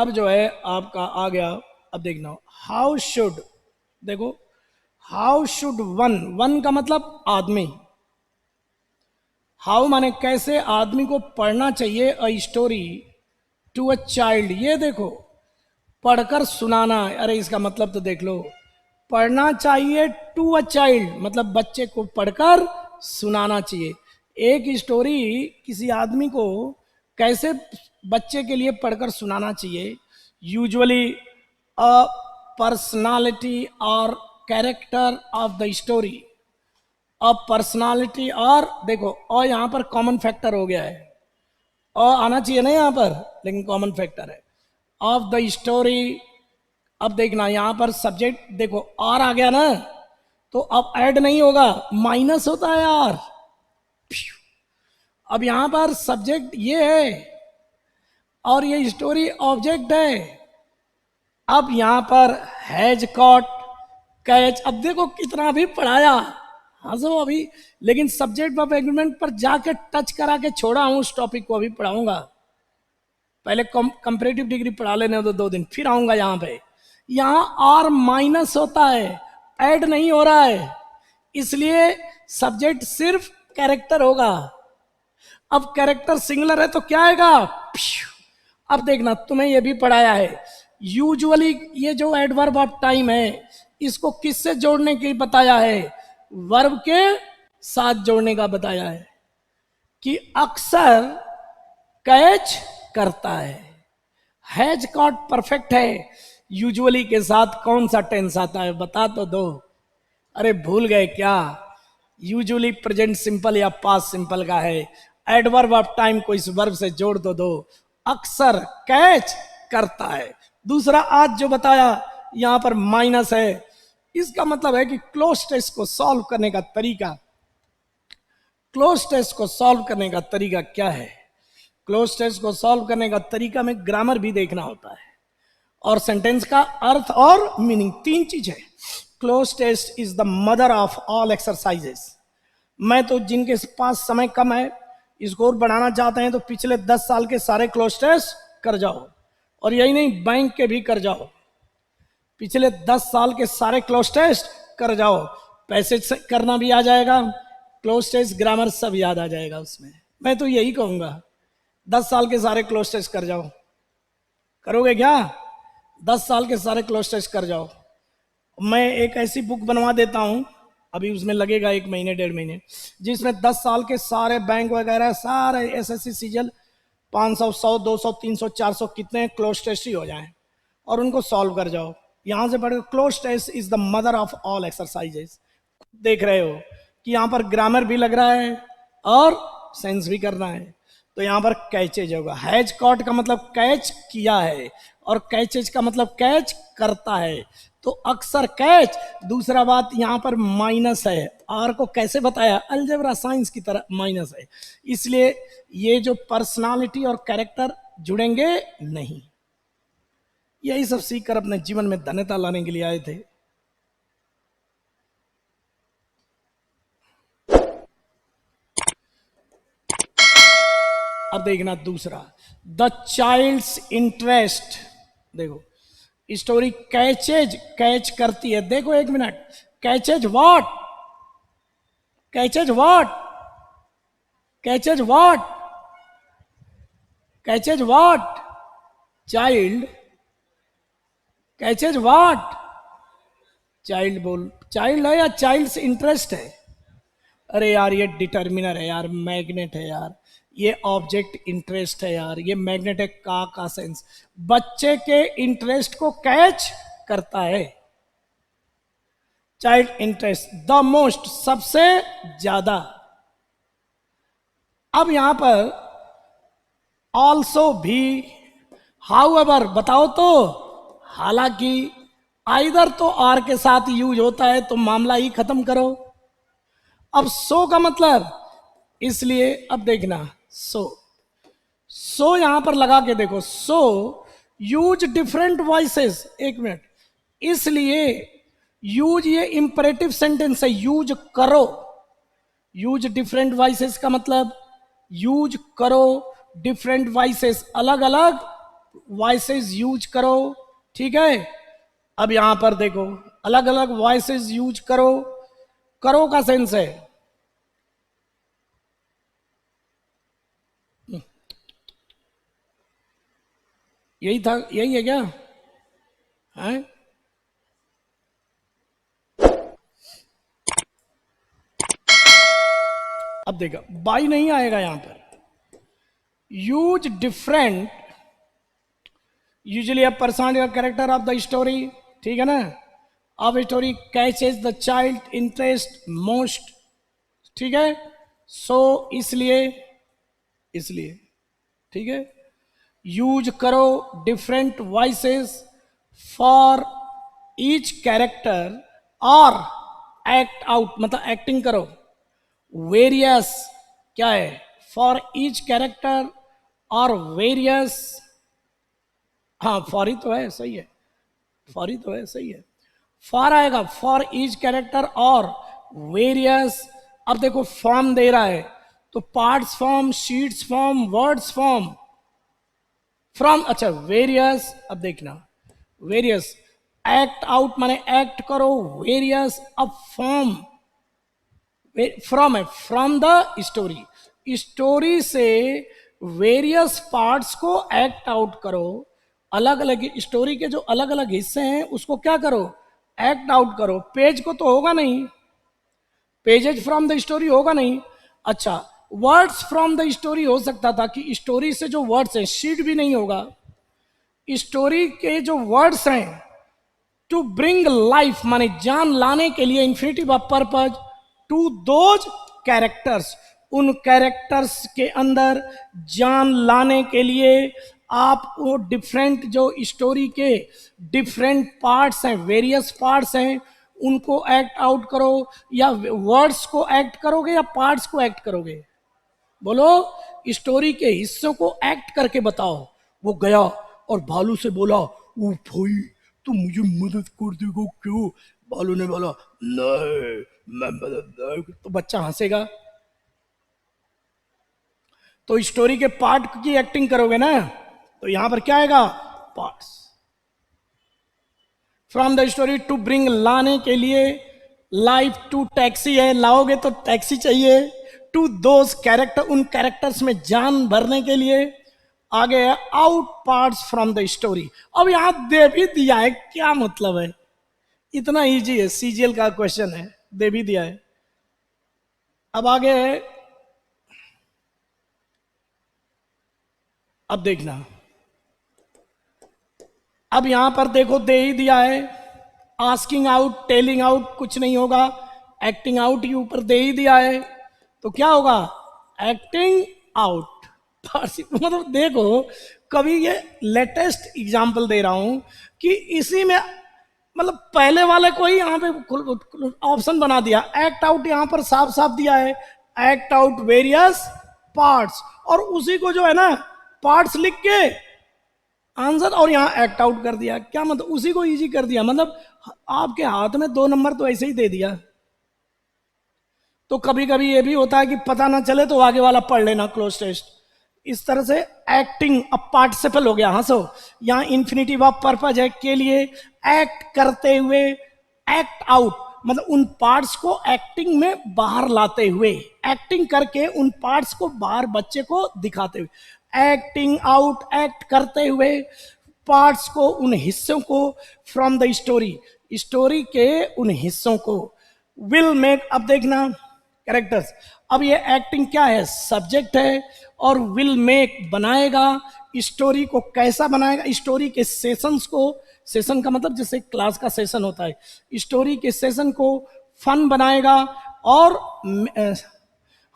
अब जो है आपका आ गया, अब देखना हाउ शुड, देखो हाउ शुड वन, वन का मतलब आदमी, हाउ माने कैसे आदमी को पढ़ना चाहिए a story to a child. ये देखो पढ़कर सुनाना, अरे इसका मतलब तो देख लो, पढ़ना चाहिए टू अ चाइल्ड मतलब बच्चे को पढ़कर सुनाना चाहिए। एक स्टोरी किसी आदमी को कैसे बच्चे के लिए पढ़कर सुनाना चाहिए, यूजुअली अ पर्सनालिटी और character of the story, a personality और देखो और यहां पर कॉमन फैक्टर हो गया है, और आना चाहिए ना यहाँ पर, लेकिन कॉमन फैक्टर है ऑफ द स्टोरी। अब देखना यहां पर सब्जेक्ट देखो आर आ गया ना, तो अब ऐड नहीं होगा, माइनस होता है यार। अब यहां पर सब्जेक्ट ये है और ये स्टोरी ऑब्जेक्ट है। अब यहां पर हैज कॉट कैच, अब देखो कितना भी पढ़ाया, हंसो अभी, लेकिन सब्जेक्ट ऑफ एग्रीमेंट पर जाके टच करा के छोड़ा हूं उस टॉपिक को, अभी पढ़ाऊंगा। पहले कंपैरेटिव डिग्री पढ़ा लेने दो 2 दिन, फिर आऊंगा यहां पे। यहां आर माइनस होता है, ऐड नहीं हो रहा है, इसलिए सब्जेक्ट सिर्फ कैरेक्टर होगा। अब कैरेक्टर सिंगुलर है तो क्या आएगा, अब देखना तुम्हें यह भी पढ़ाया है, यूजुअली ये जो एडवर्ब ऑफ टाइम है इसको किससे जोड़ने की बताया है, वर्ब के साथ जोड़ने का बताया है कि अक्सर कैच करता है। हैज कॉट परफेक्ट है, यूजुअली के साथ कौन सा टेंस आता है बता तो दो, अरे भूल गए क्या, यूजुअली प्रेजेंट सिंपल या पास्ट सिंपल का है, एडवर्ब ऑफ टाइम को इस वर्ब से जोड़ तो दो, अक्सर कैच करता है। दूसरा आज जो बताया यहां पर माइनस है, इसका मतलब है कि क्लोज टेस्ट को सॉल्व करने का तरीका, क्लोज टेस्ट को सॉल्व करने का तरीका क्या है, क्लोज टेस्ट को सॉल्व करने का तरीका में ग्रामर भी देखना होता है और सेंटेंस का अर्थ और मीनिंग, 3 चीज है। Cloze test is the mother of all exercises. मैं तो जिनके पास समय कम है, स्कोर बढ़ाना चाहते हैं तो पिछले 10 साल के सारे क्लोज टेस्ट कर जाओ, और यही नहीं बैंक के भी कर जाओ, पिछले 10 साल के सारे क्लोज टेस्ट कर जाओ, पैसे करना भी आ जाएगा, क्लोज टेस्ट ग्रामर सब याद आ जाएगा उसमें। मैं तो यही कहूंगा 10 साल के सारे क्लोज टेस्ट कर जाओ, करोगे क्या, 10 साल के सारे क्लोज टेस्ट कर जाओ। मैं एक ऐसी बुक बनवा देता हूं, अभी उसमें लगेगा 1 महीने 1.5 महीने, जिसमें 10 साल के सारे बैंक वगैरह सारे एसएससी सीजल 500 100 200 300 400 कितने क्लोज टेस्ट ही हो जाएं और उनको सॉल्व कर जाओ। यहां से पढ़, cloze test is the mother of all exercises. देख रहे हो कि यहां पर ग्रामर भी लग रहा है और सेंस भी करना है, तो यहां पर कैचेज होगा। हैज कॉट का मतलब कैच किया है और कैचेज का मतलब कैच करता है, तो अक्सर कैच। दूसरा बात यहां पर माइनस है, आर को कैसे बताया, अलजेब्रा साइंस की तरह माइनस है, इसलिए ये जो पर्सनालिटी और कैरेक्टर जुड़ेंगे नहीं। यही सब सीखकर अपने जीवन में धन्यता लाने के लिए आए थे। अब देखना दूसरा, द चाइल्ड्स इंटरेस्ट। देखो स्टोरी कैचेज, कैच करती है, देखो 1 minute, catches what, catches what, catches what, catches what, child, catches what, child बोल, चाइल्ड है या चाइल्ड्स इंटरेस्ट है, अरे यार ये डिटर्मिनर है यार, मैग्नेट है यार, ये ऑब्जेक्ट इंटरेस्ट है यार, ये मैग्नेट है का सेंस, बच्चे के इंटरेस्ट को कैच करता है। चाइल्ड इंटरेस्ट द मोस्ट, सबसे ज्यादा। अब यहां पर ऑल्सो भी, हाउएवर बताओ तो, हालांकि, आइदर तो आर के साथ यूज होता है तो मामला ही खत्म करो। अब सो का मतलब, इसलिए अब देखना सो, सो यहां पर लगा के देखो, सो यूज डिफरेंट वॉइसेस, 1 मिनट, इसलिए यूज ये इंपरेटिव सेंटेंस है, यूज करो, यूज डिफरेंट वॉइसेस का मतलब यूज करो डिफरेंट वॉइसेस, अलग अलग वॉइसेस यूज करो, ठीक है। अब यहां पर देखो अलग अलग वॉइसेस यूज करो, करो का सेंस है यही था, यही है क्या है? अब देखो बाई नहीं आएगा यहां पर, use different, usually a person या कैरेक्टर ऑफ द स्टोरी, ठीक है ना, of story catches the child interest most, ठीक है। सो इसलिए, इसलिए ठीक है, यूज करो different voices for each character, और एक्ट आउट मतलब एक्टिंग करो, वेरियस क्या है, फॉर ईच कैरेक्टर और वेरियस, हाँ फॉर ही तो है, सही है, फॉर ही तो है, सही है, फॉर आएगा, फॉर ईच कैरेक्टर और वेरियस। अब देखो फॉर्म दे रहा है तो parts form, sheets form, words form, from, अच्छा वेरियस, अब देखना वेरियस, एक्ट आउट माने एक्ट करो, वेरियस, अब फॉर्म, फ्रॉम है, फ्रॉम द स्टोरी, स्टोरी से वेरियस पार्ट्स को एक्ट आउट करो, अलग अलग स्टोरी के जो अलग अलग हिस्से हैं उसको क्या करो, एक्ट आउट करो। पेज को तो होगा नहीं, पेजेज फ्रॉम द स्टोरी होगा नहीं, अच्छा वर्ड्स फ्रॉम द स्टोरी हो सकता था कि स्टोरी से जो वर्ड्स हैं, शीट भी नहीं होगा, स्टोरी के जो वर्ड्स हैं, टू ब्रिंग लाइफ माने जान लाने के लिए, infinitive of purpose, to those characters, उन कैरेक्टर्स के अंदर जान लाने के लिए आप वो डिफरेंट जो स्टोरी के डिफरेंट पार्ट्स हैं, वेरियस पार्ट्स हैं, उनको एक्ट आउट करो, या वर्ड्स को एक्ट करोगे या पार्ट्स को एक्ट करोगे, बोलो। स्टोरी के हिस्सों को एक्ट करके बताओ। वो गया और भालू से बोला, ओ भाई तुम मुझे मदद कर देगा क्यों? भालू ने बोला नहीं मैं मदद नहीं, तो बच्चा हंसेगा। तो स्टोरी के पार्ट की एक्टिंग करोगे ना, तो यहां पर क्या आएगा, parts, from the story, to bring लाने के लिए, लाइफ टू टैक्सी है, लाओगे तो टैक्सी चाहिए, टू दोज कैरेक्टर, उन कैरेक्टर्स में जान भरने के लिए, आगे है out parts from the story. अब यहां दे भी दिया है, क्या मतलब है, इतना इजी है, सीजीएल का क्वेश्चन है, दे भी दिया है। अब आगे है, अब देखना, अब यहां पर देखो दे ही दिया है, आस्किंग आउट, टेलिंग आउट कुछ नहीं होगा, एक्टिंग आउट ही ऊपर दे ही दिया है, तो क्या होगा, एक्टिंग आउट। मतलब देखो कभी ये लेटेस्ट एग्जांपल दे रहा हूं कि इसी में मतलब पहले वाले को ही यहां पे ऑप्शन बना दिया, एक्ट आउट यहां पर साफ साफ दिया है, एक्ट आउट वेरियस पार्ट्स, और उसी को जो है ना पार्ट्स लिख के आंसर, और यहां एक्ट आउट कर दिया, क्या मतलब उसी को इजी कर दिया, मतलब आपके हाथ में 2 नंबर तो ऐसे ही दे दिया। तो कभी कभी ये भी होता है कि पता ना चले तो आगे वाला पढ़ लेना, क्लोज टेस्ट, इस तरह से एक्टिंग, अब पार्टिसिपल हो गया, हंसो, यहां इन्फिनिटिव ऑफ पर्पज है के लिए, एक्ट करते हुए, एक्ट आउट मतलब उन पार्ट्स को एक्टिंग में बाहर लाते हुए, एक्टिंग करके उन पार्ट्स को बाहर बच्चे को दिखाते हुए, एक्टिंग आउट, एक्ट करते हुए पार्ट्स को, उन हिस्सों को, फ्रॉम द स्टोरी, स्टोरी के उन हिस्सों को, विल मेक, अब देखना कैरेक्टर्स, अब ये एक्टिंग क्या है, सब्जेक्ट है, और विल मेक बनाएगा, स्टोरी को कैसा बनाएगा, स्टोरी के सेशंस को, सेशन का मतलब जैसे क्लास का सेशन होता है, स्टोरी के सेशन को फन बनाएगा, और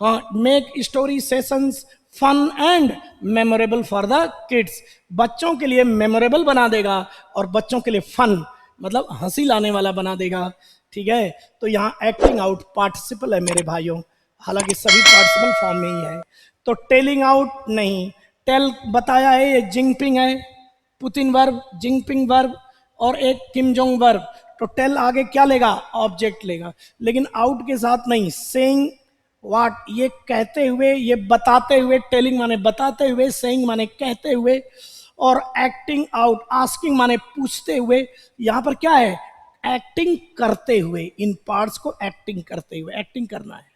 हाँ make story sessions fun and memorable for the kids, बच्चों के लिए मेमोरेबल बना देगा और बच्चों के लिए फन मतलब हंसी लाने वाला बना देगा, ठीक है। तो यहाँ एक्टिंग आउट पार्टिसिपल है मेरे भाइयों, हालांकि सभी पार्टिसिपल फॉर्म में ही है। तो टेलिंग आउट नहीं, टेल बताया है ये जिंगपिंग है, पुतिन वर्ब, जिंगपिंग वर्ब, और एक किम जोंग वर्ब, तो टेल आगे क्या लेगा, ऑब्जेक्ट लेगा, लेकिन आउट के साथ नहीं, सेइंग व्हाट, ये कहते हुए, ये बताते हुए, टेलिंग माने बताते हुए, सेइंग माने कहते हुए, और एक्टिंग आउट, आस्किंग माने पूछते हुए, यहां पर क्या है, एक्टिंग करते हुए, इन पार्ट्स को एक्टिंग करते हुए, एक्टिंग करना है।